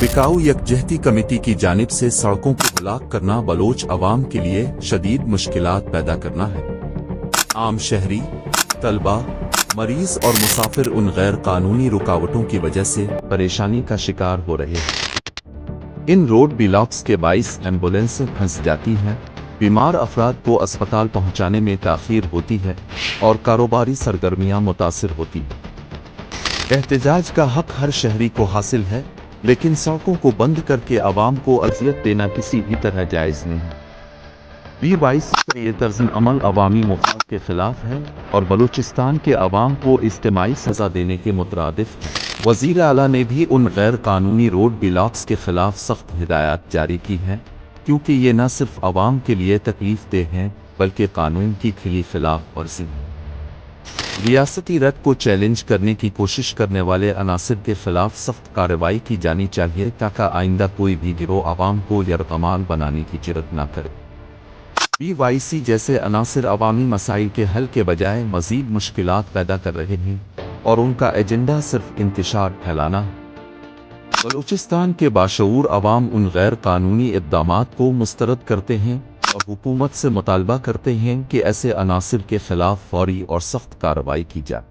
बिकाऊ यकजहती कमेटी की जानिब से सड़कों को ब्लॉक करना बलोच अवाम के लिए शदीद मुश्किलात पैदा करना है। आम शहरी, तलबा, मरीज और मुसाफिर उन गैर कानूनी रुकावटों की वजह से परेशानी का शिकार हो रहे हैं। इन रोड ब्लॉक्स के बाइस एम्बुलेंस फंस जाती हैं, बीमार अफराद को अस्पताल पहुंचाने में ताखीर होती है और कारोबारी सरगर्मियां मुतासिर होती हैं। एहतजाज का हक हर शहरी को हासिल है, लेकिन सड़कों को बंद करके आवाम को अज़ियत देना किसी भी तरह जायज़ नहीं। B22 का ये तर्ज़ अमल अवामी मुफाद के खिलाफ है और बलूचिस्तान के अवाम को इज्तिमाई सज़ा देने के मुतरादिफ है। वज़ीर आला ने भी उन गैर कानूनी रोड ब्लॉक्स के खिलाफ सख्त हिदायत जारी की हैं, क्योंकि ये न सिर्फ अवाम के लिए तकलीफ देह हैं बल्कि कानून की खिली खिलाफ वर्जी है। रियासती रद को चैलेंज करने की कोशिश करने वाले अनासिर के खिलाफ सख्त कार्रवाई की जानी चाहिए ताकि आइंदा कोई भी गिरोह आवाम को यरगमाल बनाने की जुर्रत न करे। B22 जैसे अनासिर अवामी मसाइल के हल के बजाय मज़ीद मुश्किलात पैदा कर रहे हैं और उनका एजेंडा सिर्फ इंतशार फैलाना है। बलूचिस्तान के बाशऊर अवाम उन गैर कानूनी इक़दामात को मुस्तरद करते हैं और हुकूमत से मुतालबा करते हैं कि ऐसे अनासिर के खिलाफ फौरी और सख्त कार्रवाई की जाए।